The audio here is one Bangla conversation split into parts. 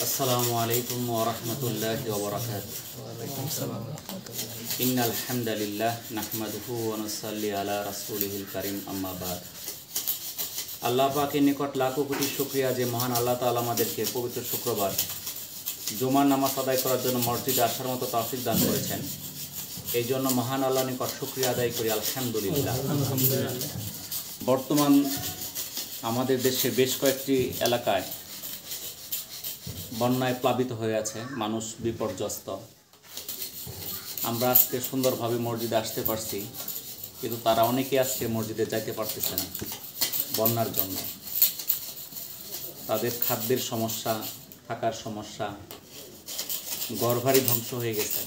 আসসালামু আলাইকুম ওয়া রাহমাতুল্লাহি ওয়া বারাকাতুহু। ওয়ালাইকুম আসসালাম ওয়া রাহমাতুল্লাহ। ইন্নাল হামদালিল্লাহ নাহমাদুহু ওয়া নুসাল্লি আলা রাসূলিহিল কারীম, আম্মা বাদ। আল্লাহ পাকের নিকট লাখো কোটি শুকরিয়া যে মহান আল্লাহ তাআলা আমাদেরকে পবিত্র শুক্রবার জুমার নামাজ আদায় করার জন্য মসজিদে আসার মতো তৌফিক দান করেছেন। এই জন্য মহান আল্লাহর নিকট শুকরিয়া আদায় করি, আলহামদুলিল্লাহ। বর্তমান আমাদের দেশের বেশ কয়েকটি এলাকায় বন্যায় প্লাবিত হয়ে আছে, মানুষ বিপর্যস্ত। আমরা আজকে সুন্দরভাবে মসজিদে আসতে পারছি, কিন্তু তারা অনেকে আজকে মসজিদে যাইতে পারতেছে না বন্যার জন্য। তাদের খাদ্যের সমস্যা, থাকার সমস্যা, ঘরবাড়ি ধ্বংস হয়ে গেছে।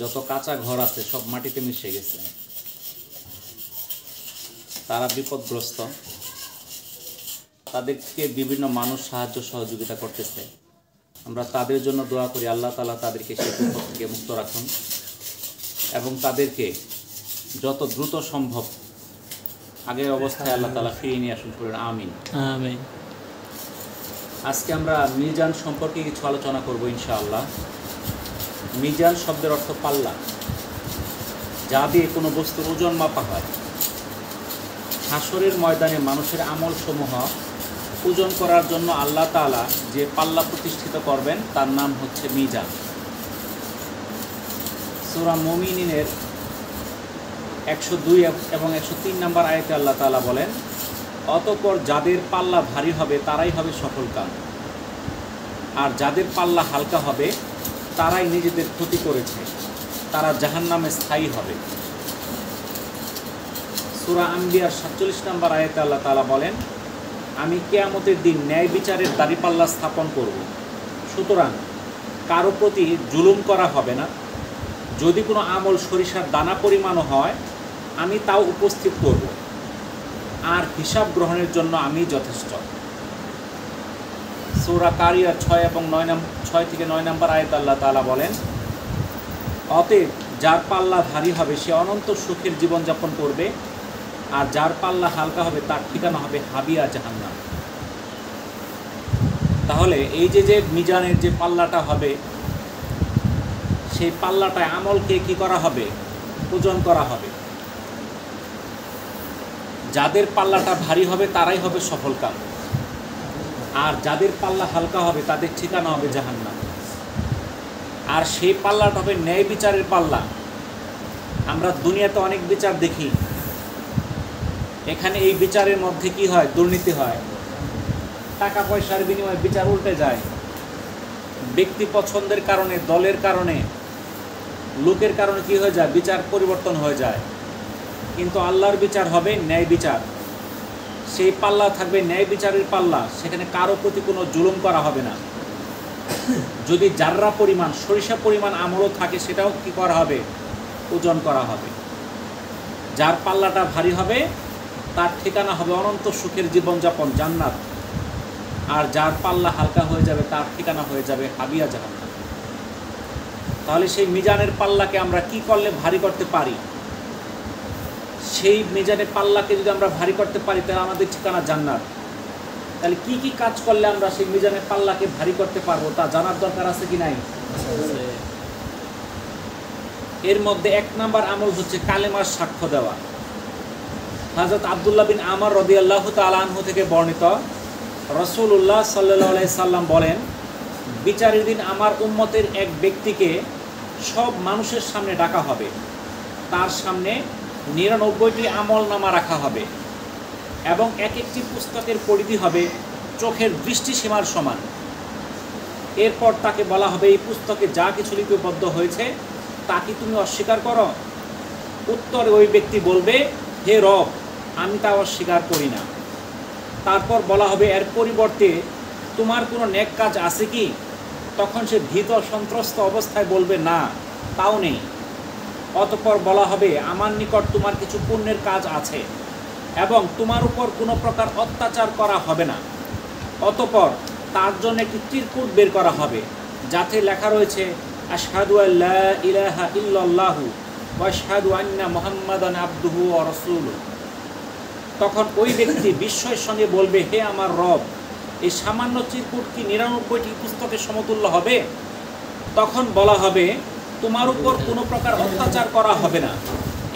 যত কাঁচা ঘর আছে সব মাটিতে মিশে গেছে। তারা বিপদগ্রস্ত। তাদেরকে বিভিন্ন মানুষ সাহায্য সহযোগিতা করতেছে। আমরা তাদের জন্য দোয়া করি, আল্লাহ তাআলা তাদেরকে সেই বিপদ থেকে মুক্ত রাখুন এবং তাদেরকে যত দ্রুত সম্ভব আগের অবস্থায় আল্লাহ তাআলা ফিরিয়ে নিয়ে আসুন। আমিন আমিন। আজকে আমরা মিজান সম্পর্কে কিছু আলোচনা করব ইনশাআল্লাহ। মিজান শব্দের অর্থ পাল্লা, যা দিয়ে কোনো বস্তুর ওজন মাপা হয়। হাসরের ময়দানে মানুষের আমল সমূহ ওজন করার জন্য আল্লাহ তাআলা যে পাল্লা প্রতিষ্ঠিত করবেন তার নাম হচ্ছে মিজান। সূরা মুমিনের 102 এবং 103 নম্বর আয়াতে আল্লাহ তাআলা বলেন, অতঃপর যাদের পাল্লা ভারী হবে তারাই হবে সফলকাম, আর যাদের পাল্লা হালকা হবে তারাই নিজেদের ক্ষতি করেছে, তারা জাহান্নামে স্থায়ী হবে। সূরা আম্বিয়ার 47 নম্বর আয়াতে আল্লাহ তাআলা বলেন, আমি কিয়ামতের দিন ন্যায় বিচারের দাঁড়িপাল্লা স্থাপন করব, সুতরাং কারো প্রতি জুলুম করা হবে না। যদি কোনো আমল সরিষার দানা পরিমাণও হয় আমি তাও উপস্থিত করব, আর হিসাব গ্রহণের জন্য আমি যথেষ্ট। সূরা কারিয়ার 6 থেকে 9 নম্বর আয়াতে আল্লাহ তাআলা বলেন, অতএব যার পাল্লা ভারী হবে সে অনন্ত সুখের জীবনযাপন করবে, আর যার পাল্লা হালকা হবে তার ঠিকানা হবে হাবিয়া জাহান্নাম। তাহলে এই যে মিজানের যে পাল্লাটা হবে, সেই পাল্লাটায় আমলকে কি করা হবে? ওজন করা হবে। যাদের পাল্লাটা ভারী হবে তারাই হবে সফলকাম, আর যাদের পাল্লা হালকা হবে তাদের ঠিকানা হবে জাহান্নাম। আর সেই পাল্লাটা হবে ন্যায় বিচারের পাল্লা। আমরা দুনিয়াতে অনেক বিচার দেখি, এখানে এই বিচারের মধ্যে কি হয়? দুর্নীতি হয়, টাকা পয়সার বিনিময়ে বিচার উল্টে যায়, ব্যক্তি পছন্দের কারণে, দলের কারণে, লোকের কারণে কি হয়ে যায়? বিচার পরিবর্তন হয়ে যায়। কিন্তু আল্লাহর বিচার হবে ন্যায় বিচার। সেই পাল্লা থাকবে ন্যায় বিচারের পাল্লা, সেখানে কারো প্রতি কোনো জুলুম করা হবে না। যদি জাররা পরিমাণ, সরিষা পরিমাণ আমলও থাকে সেটাও কি করা হবে? ওজন করা হবে। যার পাল্লাটা ভারী হবে তার ঠিকানা হবে অনন্ত সুখের জীবনযাপন, জান্নাত। আর যার পাল্লা হালকা হয়ে যাবে তার ঠিকানা হয়ে যাবে হাবিয়া জাহান্নাম। তাহলে সেই মিজানের পাল্লাকে আমরা কি করলে ভারী করতে পারি? সেই মিজানের পাল্লাকে যদি আমরা ভারী করতে পারি তাহলে আমাদের ঠিকানা জান্নাত। তাহলে কি কি কাজ করলে আমরা সেই মিজানের পাল্লাকে ভারী করতে পারবো তা জানার দরকার আছে কি নাই? এর মধ্যে 1 নম্বর আমল হচ্ছে কালেমার সাক্ষ্য দেওয়া। হযরত আব্দুল্লাহ বিন আমর রাদিয়াল্লাহু তাআলা আনহু থেকে বর্ণিত, রাসূলুল্লাহ সাল্লাল্লাহু আলাইহি সাল্লাম বলেন, বিচারের দিন আমার উম্মতের এক ব্যক্তিকে সব মানুষের সামনে ডাকা হবে, তার সামনে 99টি আমলনামা রাখা হবে এবং এক একটি পুস্তকের পরিধি হবে চোখের দৃষ্টিসীমার সমান। এরপর তাকে বলা হবে, এই পুস্তকে যা কিছু লিপিবদ্ধ হয়েছে তা কি তুমি অস্বীকার করো? উত্তরে ওই ব্যক্তি বলবে, হে রব, আমি তা অস্বীকার করি না। তারপর বলা হবে, এর পরিবর্তে তোমার কোনো নেক কাজ আছে কি? তখন সে ভীত সন্ত্রস্ত অবস্থায় বলবে, না, তাও নেই। অতঃপর বলা হবে, আমার নিকট তোমার কিছু পুণ্যের কাজ আছে এবং তোমার উপর কোনো প্রকার অত্যাচার করা হবে না। অতঃপর তার জন্য একটি চিরকুট বের করা হবে, যাতে লেখা রয়েছে, আশহাদু আল্লা ইলাহা ইল্লাল্লাহু ওয়া আশহাদু আন্না মুহাম্মাদান আবদুহু ওয়া রাসূলুহু। তখন ওই ব্যক্তি বিস্ময়ের সঙ্গে বলবে, হে আমার রব, এই সামান্য চিরকুট কি 99টি পুস্তকের সমতুল্য হবে? তখন বলা হবে তোমার উপর কোনো প্রকার অত্যাচার করা হবে না।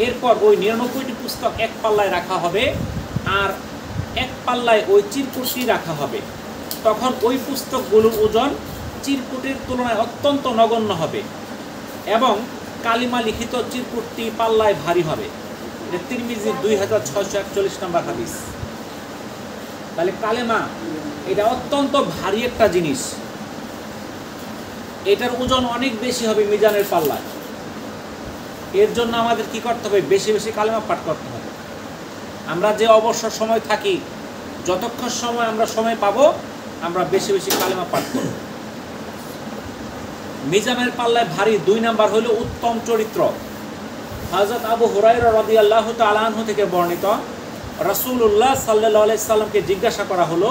এরপর ওই 99টি পুস্তক এক পাল্লায় রাখা হবে, আর এক পাল্লায় ওই চিরকুটটি রাখা হবে। তখন ওই পুস্তকগুলোর ওজন চিরকুটের তুলনায় অত্যন্ত নগণ্য হবে এবং কালিমা লিখিত চিরকুটটি পাল্লায় ভারী হবে। এটা তিরমিজির 2641 নম্বর হাদিস। তাহলে কালেমা এটা অত্যন্ত ভারী একটা জিনিস, এটার ওজন অনেক বেশি হবে মিজানের পাল্লায়। এর জন্য আমাদের কি করতে হবে? বেশি বেশি কালেমা পাঠ করতে হবে। আমরা যে অবসর সময় থাকি, যতক্ষণ সময় আমরা সময় পাবো, আমরা বেশি বেশি কালেমা পাঠ করব। মিজানের পাল্লায় ভারী 2 নাম্বার হলো উত্তম চরিত্র। হযরত আবু হুরায়রা রাদিয়াল্লাহু তাআলা আনহু থেকে বর্ণিত, রাসূলুল্লাহ সাল্লাল্লাহু আলাইহি সাল্লামকে জিজ্ঞাসা করা হলো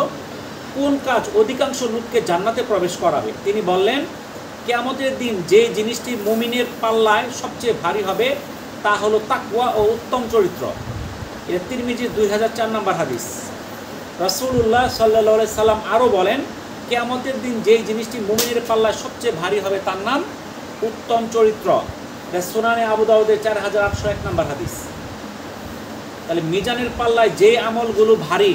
কোন কাজ অধিকাংশ লোককে জান্নাতে প্রবেশ করাবে? তিনি বললেন, কিয়ামতের দিন যে জিনিসটি মুমিনের পাল্লায় সবচেয়ে ভারী হবে তা হলো তাকওয়া ও উত্তম চরিত্র। এটা তিরমিজির 2004 নম্বর হাদিস। রাসূলুল্লাহ সাল্লাল্লাহু আলাইহি সাল্লাম আরও বলেন, কিয়ামতের দিন যেই জিনিসটি মুমিনের পাল্লায় সবচেয়ে ভারী হবে তার নাম উত্তম চরিত্র। এটা সুনানে আবু দাউদের 4801 নম্বর হাদিস। তাহলে মিজানের পাল্লায় যে আমলগুলো ভারী,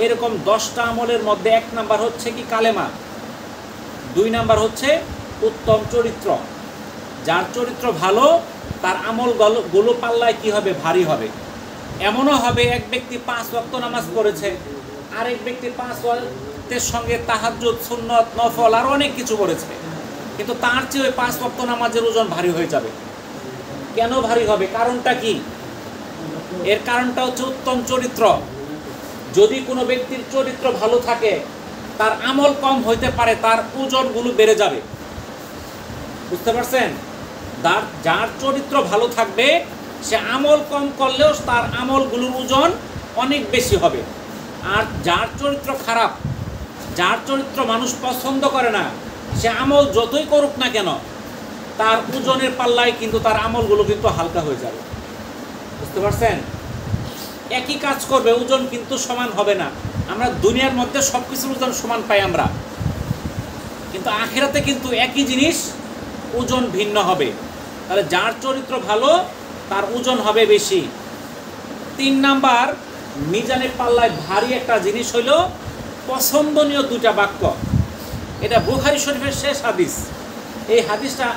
এরকম 10টা আমলের মধ্যে 1 নাম্বার হচ্ছে কি? কালেমা। 2 নাম্বার হচ্ছে উত্তম চরিত্র। যার চরিত্র ভালো তার আমলগুলো পাল্লায় কি হবে? ভারী হবে। এমনও হবে এক ব্যক্তি 5 ওয়াক্ত নামাজ পড়েছে, আরেক ব্যক্তি 5 ওয়াক্তের সঙ্গে তাহাজ্জুদ, সুন্নত, নফল আরও অনেক কিছু পড়েছে, কিন্তু তার চেয়ে ওই 5 ওয়াক্ত নামাজের ওজন ভারী হয়ে যাবে। কেন ভারী হবে? কারণটা কি? এর কারণটা হচ্ছে উত্তম চরিত্র। যদি কোনো ব্যক্তির চরিত্র ভালো থাকে, তার আমল কম হইতে পারে, তার ওজনগুলো বেড়ে যাবে। বুঝতে পারছেন? যার চরিত্র ভালো থাকবে সে আমল কম করলেও তার আমলগুলোর ওজন অনেক বেশি হবে। আর যার চরিত্র খারাপ, যার চরিত্র মানুষ পছন্দ করে না, সে আমল যতই করুক না কেন, তার ওজনের পাল্লায় কিন্তু তার আমলগুলো কিন্তু হালকা হয়ে যাবে। বুঝতে পারছেন? একই কাজ করবে, ওজন কিন্তু সমান হবে না। আমরা দুনিয়ার মধ্যে সব কিছুর ওজন সমান পাই আমরা, কিন্তু আখিরাতে কিন্তু একই জিনিস ওজন ভিন্ন হবে। তাহলে যার চরিত্র ভালো তার ওজন হবে বেশি। 3 নাম্বার মিজানের পাল্লায় ভারী একটা জিনিস হইল পছন্দনীয় 2টা বাক্য। এটা বুখারী শরীফের শেষ হাদিস। এই হাদিসটা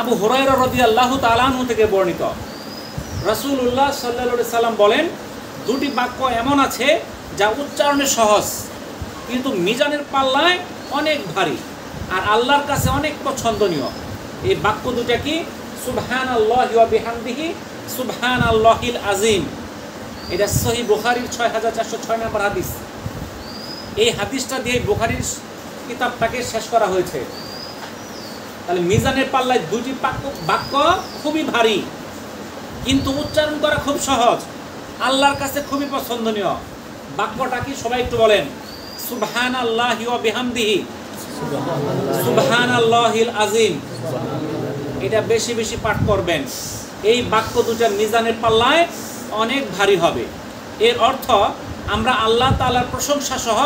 আবু হুরায়রা রাদিয়াল্লাহু তাআলা আনহু থেকে বর্ণিত। রাসূলুল্লাহ সাল্লাল্লাহু আলাইহি সাল্লাম বলেন, 2টি বাক্য এমন আছে যা উচ্চারণে সহজ কিন্তু মিজানের পাল্লায় অনেক ভারী আর আল্লাহর কাছে অনেক পছন্দনীয়। এই বাক্য 2টা কি? সুবহানাল্লাহি ওয়া বিহামদিহি সুবহানাল্লাহিল আযীম। এটা সহিহ বুখারীর 6406 নম্বর হাদিস। এই হাদিসটা দিয়ে বুখারীর কিতাবটাকে শেষ করা হয়েছে। তাহলে মিজানের পাল্লায় 2টি বাক্য খুবই ভারী কিন্তু উচ্চারণ করা খুব সহজ, আল্লাহর কাছে খুবই পছন্দনীয়। বাক্যটা কি? সবাই একটু বলেন। সুবহানাল্লাহি ওয়া বিহামদিহি সুবহানাল্লাহিল আযীম। এটা বেশি বেশি পাঠ করবেন। এই বাক্য 2টা মিজানের পাল্লায় অনেক ভারী হবে। এর অর্থ আমরা আল্লাহ তাআলার প্রশংসা সহ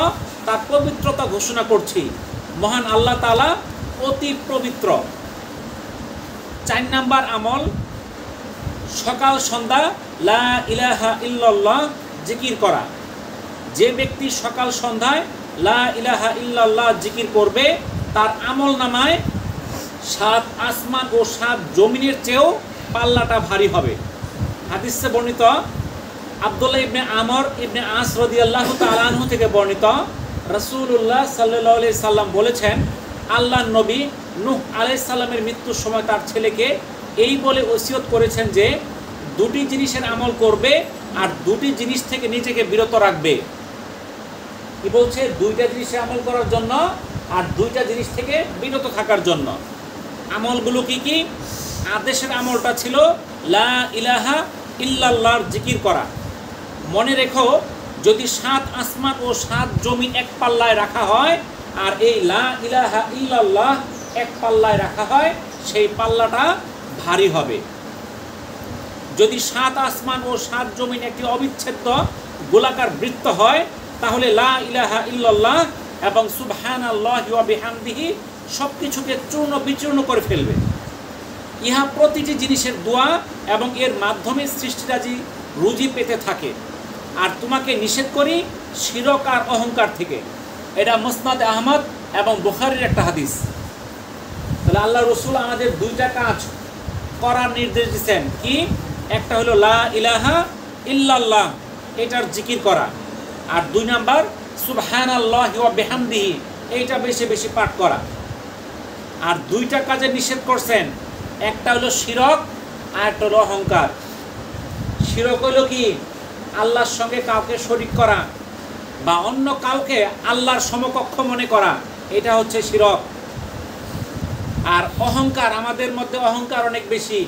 তার পবিত্রতা ঘোষণা করছি। মহান আল্লাহ তাআলা অতি পবিত্র। 4 নাম্বার আমল সকাল সন্ধ্যা লা ইলাহা ইল্লাল্লাহ জিকির করা। যে ব্যক্তি সকাল সন্ধ্যায় লা ইলাহা ইল্লাল্লাহ জিকির করবে তার আমল নামায় 7 আসমান ও 7 জমিনের চেয়েও পাল্লাটা ভারী হবে। হাদিসে বর্ণিত আব্দুল্লাহ ইবনে আমর ইবনে আস রাদিয়াল্লাহু তাআলা আনহু থেকে বর্ণিত, রাসূলুল্লাহ সাল্লাল্লাহু আলাইহি সাল্লাম বলেছেন, আল্লাহর নবী নূহ আলাইহিস সালামের মৃত্যুর সময় তার ছেলেকে এই বলে ওসিয়ত করেছেন যে 2টি জিনিসের আমল করবে আর 2টি জিনিস থেকে নিজেকে বিরত রাখবে। কি বলছে? 2টা জিনিসের আমল করার জন্য আর 2টা জিনিস থেকে বিরত থাকার জন্য। আমলগুলো কি কি? আদেশের আমলটা ছিল লা ইলাহা ইল্লাল্লাহর জিকির করা। মনে রেখো, যদি 7 আসমান ও 7 জমিন এক পাল্লায় রাখা হয় আর এই লা ইলাহা ইল্লাল্লাহ এক পাল্লায় রাখা হয়, সেই পাল্লাটা ভারী হবে। যদি 7 আসমান ও 7 জমিন একটি অবিচ্ছেদ্য গোলাকার বৃত্ত হয়, তাহলে লা ইলাহা ইল্লাল্লাহ এবং সুবহানাল্লাহি ওয়া বিহামদিহি সব কিছুকে চূর্ণ বিচূর্ণ করে ফেলবে। ইহা প্রতিটি জিনিসের দোয়া এবং এর মাধ্যমে সৃষ্টিরাজি রুজি পেতে থাকে। আর তোমাকে নিষেধ করি শিরক আর অহংকার থেকে। এটা মুসনাদ আহমদ এবং বুখারীর একটা হাদিস। তাহলে আল্লাহ রসুল আমাদের দুইটা কাজ করার নির্দেশ দিচ্ছেন। কি? একটা হলো লা ইলাহা ইল্লাল্লাহ, এটার জিকির করা। আর 2 নাম্বার সুবহানাল্লাহি ওয়া বিহামদিহি, এইটা বেশি বেশি পাঠ করা। আর 2টা কাজে নিষেধ করছেন, একটা হলো শিরক আর একটা হলো অহংকার। শিরক হলো কি? আল্লাহর সঙ্গে কাউকে শরীক করা বা অন্য কাউকে আল্লাহর সমকক্ষ মনে করা, এটা হচ্ছে শিরক। আর অহংকার, আমাদের মধ্যে অহংকার অনেক বেশি।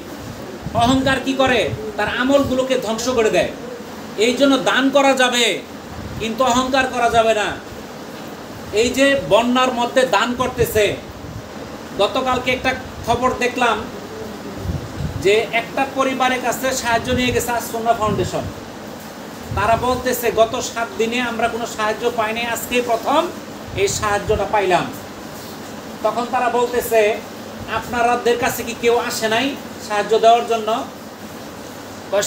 অহংকার কি করে? তার আমলগুলোকে ধ্বংস করে দেয়। এই জন্য দান করা যাবে, কিন্তু অহংকার করা যাবে না। এই যে বন্যার মধ্যে দান করতেছে, গতকালকে একটা খবর দেখলাম যে একটা পরিবারের কাছে সাহায্য নিয়ে গেছে আসুন্নাহ ফাউন্ডেশন। তারা বলতেছে গত 7 দিনে আমরা কোনো সাহায্য পাইনি, আজকেই প্রথম এই সাহায্যটা পাইলাম। তখন তারা বলতেছে আপনাদের কাছে কি কেউ আসে নাই সাহায্য দেওয়ার জন্য?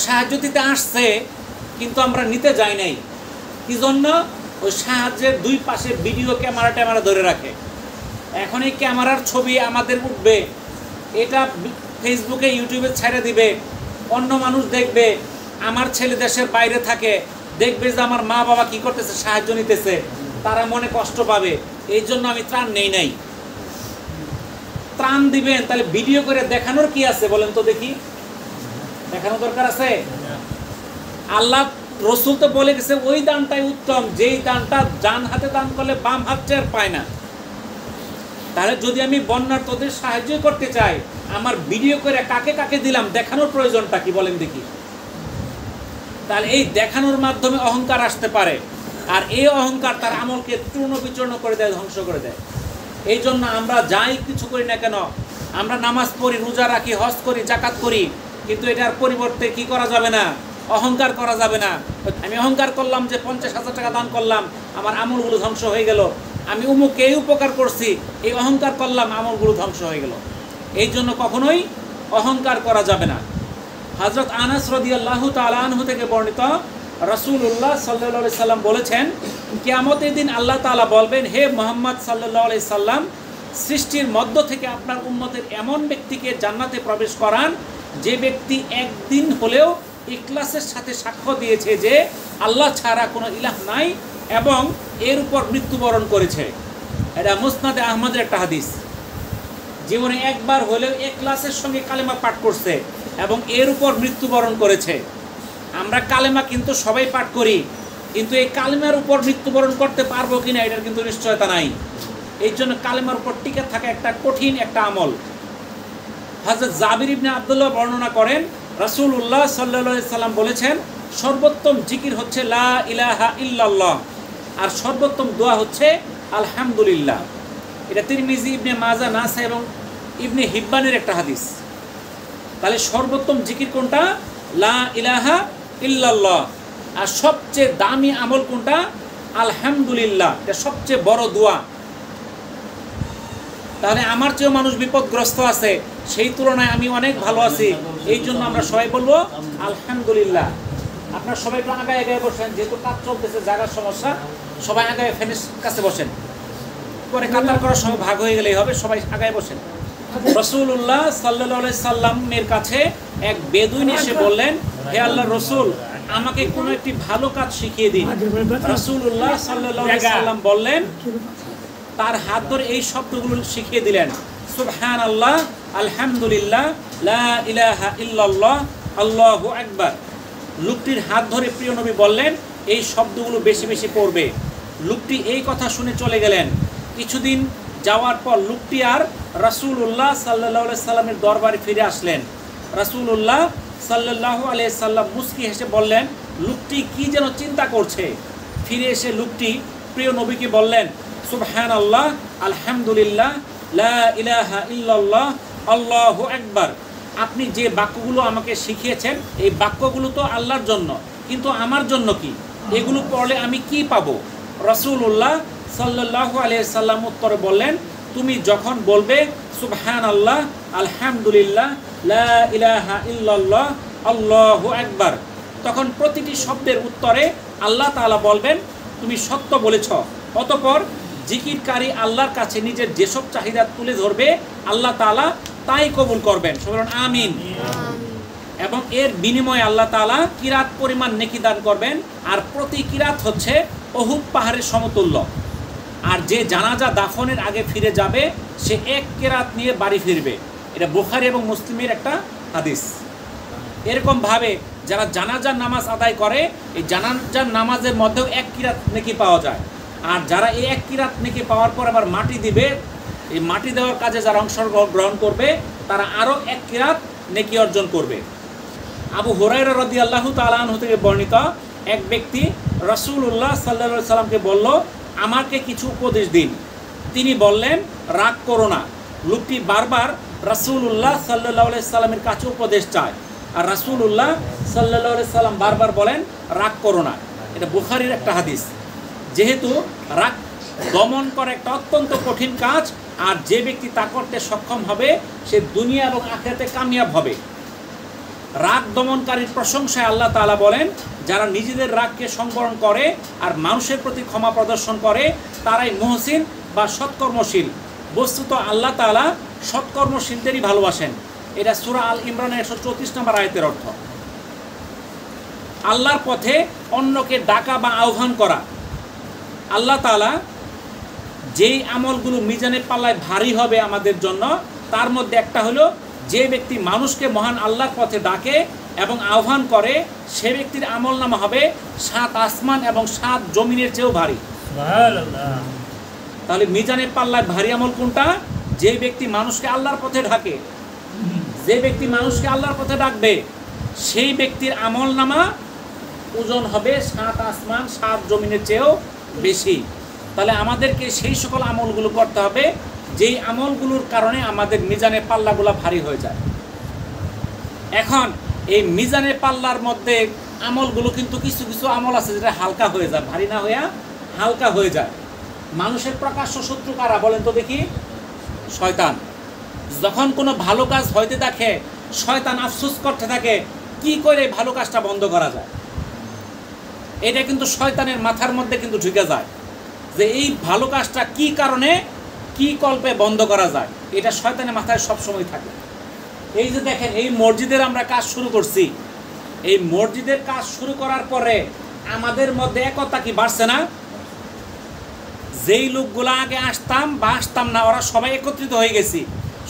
সাহায্য দিতে আসছে, কিন্তু আমরা নিতে যাই নাই। কি জন্য? ওই সাহায্যের 2 পাশে ভিডিও ক্যামেরা ধরে রাখে। এখন এই ক্যামেরার ছবি আমাদের উঠবে, এটা ফেসবুকে ইউটিউবে ছেড়ে দিবে, অন্য মানুষ দেখবে। আমার ছেলে দেশের বাইরে থাকে, দেখবে যে আমার মা বাবা কি করতেছে, সাহায্য নিতেছে, তারা মনে কষ্ট পাবে। এই জন্য আমি ত্রাণ নেই নাই। ত্রাণ দিবেন, তাহলে ভিডিও করে দেখানোর কি আছে বলেন তো দেখি? দেখানো দরকার আছে? আল্লাহ রসুল তো বলে গেছে ওই দানটাই উত্তম, যেই দানটা ডান হাতে দান করলে বাম হাত টের পায় না। তাহলে যদি আমি বন্যার্তদের সাহায্য করতে চাই, আমার ভিডিও করে কাকে কাকে দিলাম দেখানোর প্রয়োজনটা কি বলেন দেখি? তাহলে এই দেখানোর মাধ্যমে অহংকার আসতে পারে, আর এই অহংকার তার আমলকে চূর্ণ বিচূর্ণ করে দেয়, ধ্বংস করে দেয়। এই জন্য আমরা যাই কিছু করি না কেন, আমরা নামাজ পড়ি, রোজা রাখি, হজ করি, জাকাত করি, কিন্তু এটার পরিবর্তে কি করা যাবে না? অহংকার করা যাবে না। আমি অহংকার করলাম যে 50,000 টাকা দান করলাম, আমার আমলগুলো ধ্বংস হয়ে গেল। আমি উমুককে এই উপকার করছি, এই অহংকার করলাম, আমলগুলো ধ্বংস হয়ে গেল। এই জন্য কখনোই অহংকার করা যাবে না। হযরত আনাস রাদিয়াল্লাহু তাআলা আনহু থেকে বর্ণিত, রাসূলুল্লাহ সাল্লাল্লাহু আলাইহি সাল্লাম বলেছেন, কিয়ামতের দিন আল্লাহ তাআলা বলবেন, হে মুহাম্মদ সাল্লাল্লাহু আলাইহি সাল্লাম, সৃষ্টির মধ্য থেকে আপনার উম্মতের এমন ব্যক্তিকে জান্নাতে প্রবেশ করান যে ব্যক্তি একদিন হলেও ইখলাসের সাথে সাক্ষ্য দিয়েছে যে আল্লাহ ছাড়া কোনো ইলাহ নাই এবং এর উপর মৃত্যুবরণ করেছে। এটা মুসনাদে আহমদের একটা হাদিস। জীবনে একবার হলেও ইখলাসের সঙ্গে কালেমা পাঠ করছে এবং এর উপর মৃত্যুবরণ করেছে। আমরা কালেমা কিন্তু সবাই পাঠ করি, কিন্তু এই কালেমার উপর মৃত্যুবরণ করতে পারবো কিনা এটার কিন্তু নিশ্চয়তা নাই। এই জন্য কালেমার উপর টিকে থাকা একটা কঠিন একটা আমল। হযরত জাবির ইবনে আব্দুল্লাহ বর্ণনা করেন, রাসূলুল্লাহ সাল্লাল্লাহু আলাইহি সাল্লাম বলেছেন, সর্বোত্তম জিকির হচ্ছে লা ইলাহা ইল্লাল্লাহ, আর সর্বোত্তম দোয়া হচ্ছে আলহামদুলিল্লাহ। এটা তিরমিজি, ইবনে মাজাহ, নাসাই এবং ইবনে হিব্বানের একটা হাদিস। তাহলে সর্বোত্তম জিকির কোনটা? লা ইলাহা ইল্লাল্লাহ। আর সবচেয়ে দামি আমল কোনটা? আলহামদুলিল্লাহ। এটা সবচেয়ে বড় দোয়া। তাহলে আমার চেয়েও মানুষ বিপদগ্রস্ত আছে, সেই তুলনায় আমি অনেক ভালো আছি। এই জন্য আমরা সবাই বলবো আলহামদুলিল্লাহ। আপনারা সবাই একটু আগায় আগায় বসেন, যেহেতু কাজ চলতেছে, জায়গার সমস্যা, সবাই আগায় ফ্যানের কাছে বসেন। পরে কাতার করার সময় ভাগ হয়ে গেলেই হবে, সবাই আগায় বসেন। রাসূলুল্লাহ সাল্লাল্লাহু আলাইহি সাল্লামের কাছে এক বেদুইন এসে বললেন, হে আল্লাহর রাসূল, আমাকে কোনো একটি ভালো কাজ শিখিয়ে দিন। রাসূলুল্লাহ সাল্লাল্লাহু আলাইহি সাল্লাম বললেন, তার হাত ধরে এই শব্দগুলো শিখিয়ে দিলেন, সুবহানাল্লাহ, আলহামদুলিল্লাহ, লা ইলাহা ইল্লাল্লাহ, আল্লাহু আকবার। লোকটির হাত ধরে প্রিয় নবী বললেন, এই শব্দগুলো বেশি বেশি পড়বে। লোকটি এই কথা শুনে চলে গেলেন। কিছুদিন যাওয়ার পর লোকটি আর রাসূলুল্লাহ সাল্লাল্লাহু আলাইহি সাল্লামের দরবারে ফিরে আসলেন। রাসূলুল্লাহ সাল্লাল্লাহু আলাইহি সাল্লাম মুস্কি হেসে বললেন, লোকটি কি যেন চিন্তা করছে। ফিরে এসে লোকটি প্রিয় নবীকে বললেন, সুবহানাল্লাহ, আলহামদুলিল্লাহ, লা ইলাহা ইল্লাল্লাহ, আল্লাহু আকবার। আপনি যে বাক্যগুলো আমাকে শিখিয়েছেন, এই বাক্যগুলো তো আল্লাহর জন্য, কিন্তু আমার জন্য কি? এগুলো পড়লে আমি কি পাবো? রাসূলুল্লাহ সাল্লাল্লাহু আলাইহি সাল্লাম উত্তরে বললেন, তুমি যখন বলবে সুবহানাল্লাহ, আলহামদুলিল্লাহ, লা ইলাহা ইল্লাল্লাহ, আল্লাহু আকবার, তখন প্রতিটি শব্দের উত্তরে আল্লাহ তাআলা বলবেন তুমি সত্য বলেছ। অতঃপর জিকিরকারী আল্লাহর কাছে নিজের যেসব চাহিদা তুলে ধরবে আল্লাহ তাআলা তাই কবুল করবেন। সবাই বলুন আমিন। এবং এর বিনিময়ে আল্লাহ তাআলা কিরাত পরিমাণ নেকি দান করবেন, আর প্রতি কিরাত হচ্ছে উহুদ পাহাড়ের সমতুল্য। আর যে জানাজা দাফনের আগে ফিরে যাবে সে এক কিরাত নিয়ে বাড়ি ফিরবে। এটা বুখারী এবং মুসলিমের একটা হাদিস। এরকম ভাবে যারা জানাজার নামাজ আদায় করে এই জানাজার নামাজের মধ্যেও এক কিরাত নেকি পাওয়া যায়। আর যারা এই এক কিরাত নেকি পাওয়ার পর আবার মাটি দিবে, এই মাটি দেওয়ার কাজে যারা অংশগ্রহণ করবে তারা আরও এক কিরাত নেকি অর্জন করবে। আবু হুরায়রা রাদিয়াল্লাহু তাআলা আনহু থেকে বর্ণিত, এক ব্যক্তি রাসূলুল্লাহ সাল্লাল্লাহু আলাইহি সাল্লামকে বলল, আমাকে কিছু উপদেশ দিন। তিনি বললেন, রাগ করো না। লোকটি বারবার রাসূলুল্লাহ সাল্লাল্লাহু আলাইহি সাল্লামের কাছে উপদেশ চায়, আর রাসূলুল্লাহ সাল্লাল্লাহু আলাইহি সাল্লাম বারবার বলেন রাগ করো না। এটা বুখারীর একটা হাদিস। যেহেতু রাগ দমন করা একটা অত্যন্ত কঠিন কাজ, আর যে ব্যক্তি তা করতে সক্ষম হবে সে দুনিয়া এবং আখিরাতে কামিয়াব হবে। রাগ দমনকারীর প্রশংসায় আল্লাহ তাআলা বলেন, যারা নিজেদের রাগকে সংবরণ করে আর মানুষের প্রতি ক্ষমা প্রদর্শন করে তারাই মুহসিন বা সৎকর্মশীল। বস্তুত আল্লাহ তাআলা সৎকর্মশীলদেরই ভালোবাসেন। এটা সূরা আল ইমরানের 134 নম্বর আয়াতের অর্থ। আল্লাহর পথে অন্যকে ডাকা বা আহ্বান করা। আল্লাহ তাআলা যেই আমলগুলো মিজানের পাল্লায় ভারী হবে আমাদের জন্য, তার মধ্যে একটা হলো যে ব্যক্তি মানুষকে মহান আল্লাহর পথে ডাকে এবং আহ্বান করে সে ব্যক্তির আমলনামা হবে 7 আসমান এবং 7 জমিনের চেয়েও ভারী। সুবহানাল্লাহ। তাহলে মিজানের পাল্লায় ভারী আমল কোনটা? যে ব্যক্তি মানুষকে আল্লাহর পথে ডাকে। যে ব্যক্তি মানুষকে আল্লাহর পথে ডাকবে সেই ব্যক্তির আমলনামা ওজন হবে 7 আসমান 7 জমিনের চেয়েও বেশি। তাহলে আমাদেরকে সেই সকল আমলগুলো করতে হবে যেই আমলগুলোর কারণে আমাদের মিজানের পাল্লাগুলো ভারী হয়ে যায়। এখন এই মিজানের পাল্লার মধ্যে আমলগুলো কিন্তু কিছু কিছু আমল আছে যেটা হালকা হয়ে যায়, ভারী না হয়ে হালকা হয়ে যায়। মানুষের প্রকাশ্য শত্রু কারা বলেন তো দেখি? শয়তান। যখন কোনো ভালো কাজ হইতে দেখে শয়তান আফসোস করতে থাকে কি করে ভালো কাজটা বন্ধ করা যায়। এটা কিন্তু শয়তানের মাথার মধ্যে কিন্তু ঢুকে যায় যে এই ভালো কাজটা কি কারণে কি কল্পে বন্ধ করা যায়, এটা শয়তানের মাথায় সবসময় থাকে। এই যে দেখেন এই মসজিদের আমরা কাজ শুরু করছি, এই মসজিদের কাজ শুরু করার পরে আমাদের মধ্যে একতা কি বাড়ছে না? যেই লোকগুলো আগে আসতাম বা আসতাম না ওরা সবাই একত্রিত হয়ে গেছি,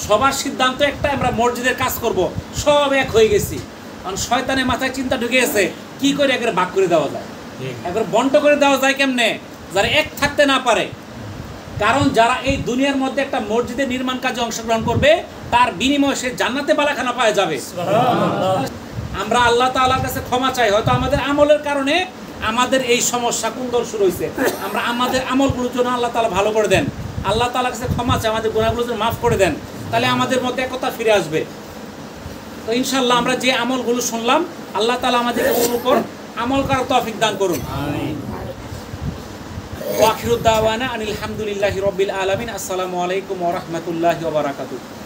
সবার সিদ্ধান্ত একটা, আমরা মসজিদের কাজ করব, সব এক হয়ে গেছি। কারণ শয়তানের মাথায় চিন্তা ঢুকে গেছে কি করে একবার ভাগ করে দেওয়া যায়, একবার বন্ট করে দেওয়া যায় কেমনে, যারা এক থাকতে না পারে। কারণ যারা এই দুনিয়ার মধ্যে একটা মসজিদের নির্মাণ কাজে অংশগ্রহণ করবে তার বিনিময়ে সে জান্নাতে বালাখানা পাওয়া যাবে। আমরা আল্লাহ তাআলার কাছে ক্ষমা চাই। হয়তো আমাদের আমলের কারণে আমাদের এই সমস্যা কুন্দল শুরু হয়েছে, আমরা আমাদের আমলগুলোর জন্য আল্লাহ তাআলা ভালো করে দেন। আল্লাহ তাআলার কাছে ক্ষমা চাই, আমাদের গুনাহগুলো যেন মাফ করে দেন, তাহলে আমাদের মধ্যে একতা ফিরে আসবে। তো ইনশাআল্লাহ আমরা যে আমলগুলো শুনলাম আল্লাহ তাআলা আমাদের উপর আমল করার তৌফিক দান করুন। আমিন। ওয়া আখিরু দাওয়ানা আনিল হামদুলিল্লাহি রাব্বিল আলামিন। আসসালামু আলাইকুম ওয়া রাহমাতুল্লাহি ওয়া বারাকাতুহু।